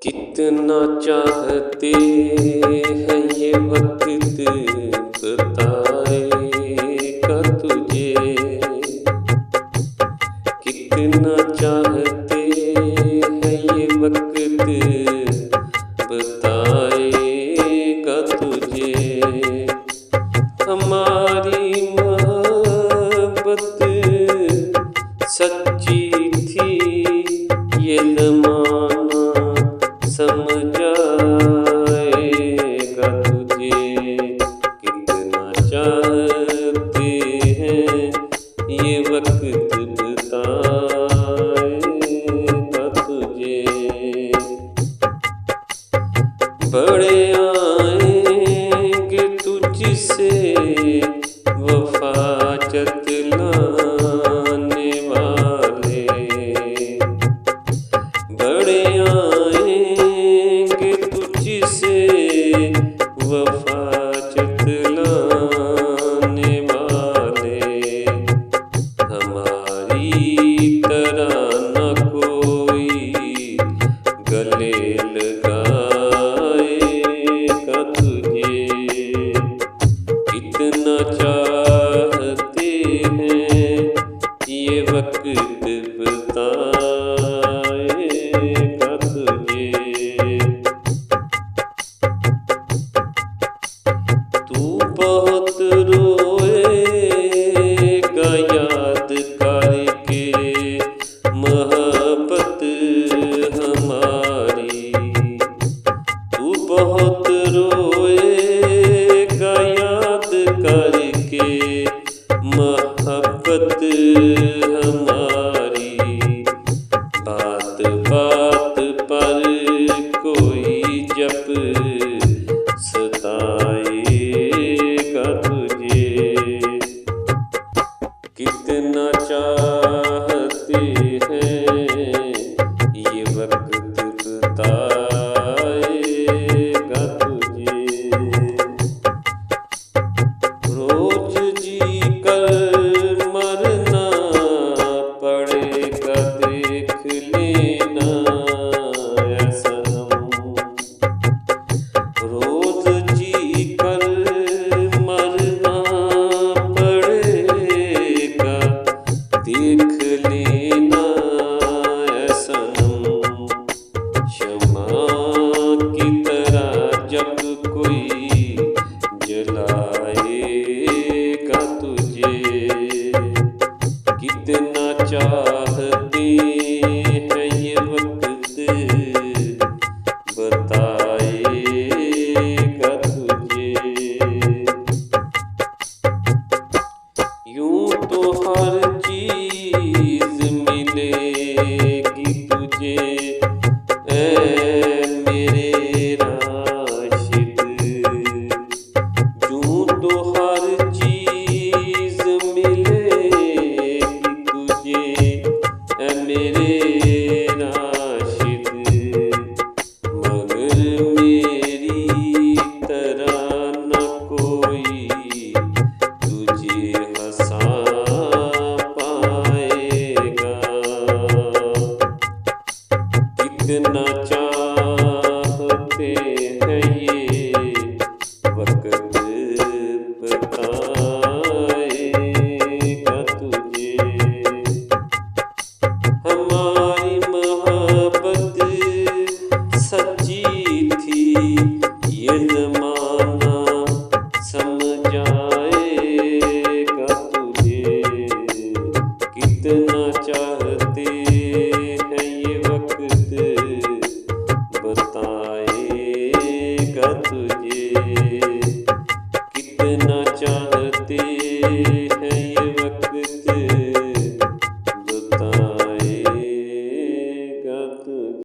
कितना चाहते हैं ये वक्त बताएगा तुझे। कितना चाहते हैं ये वक्त बताएगा तुझे। हमारी मोहब्बत सच्ची थी ये ज़माना समझाएगा तुझे। कितना चाहते हैं ये वक्त बताएगा तुझे। बड़े आएंगे तुझसे वफा जतलाने वाले। बड़े आएंगे तुझसे वफा जतलाने वाले। हमारी तरह न कोई गले लगाएगा तुझे। कितना चाहते हैं ये वक्त बताएगा तुझे। तू बहुत रोएगा याद करके मोहब्बत हमारी। तू बहुत रोएगा याद करके मोहब्बत हमारी। बात बात पर कोई जब सताएगा तुझे। कितना चाहते हैं ये वक्त बताएगा तुझे। रोज जी कर मरना पड़ेगा देख लेना ऐसा हम। रोज जी कर मरना पड़ेगा देख लेना ऐसा हम। क्षमा की तरह जब कोई जलाएगा तुझे। कितना चाहते हैं ये वक्त बताएगा तुझे। यूं तो हर चीज मिलेगी तुझे ऐ मेरे राशिद। यूं तो हर चीज मिलेगी तुझे ऐ मेरे राशिद। मगर मेरी तरह न कोई तुझे हंसा पाएगा। कितना चाहते हैं ये वक्त बताएगा तुझे। हमारी मोहब्बत सच्ची थी ये ज़माना समझाएगा तुझे। कितना चाहते हैं ये वक्त बताएगा तुझे। कितना चाहते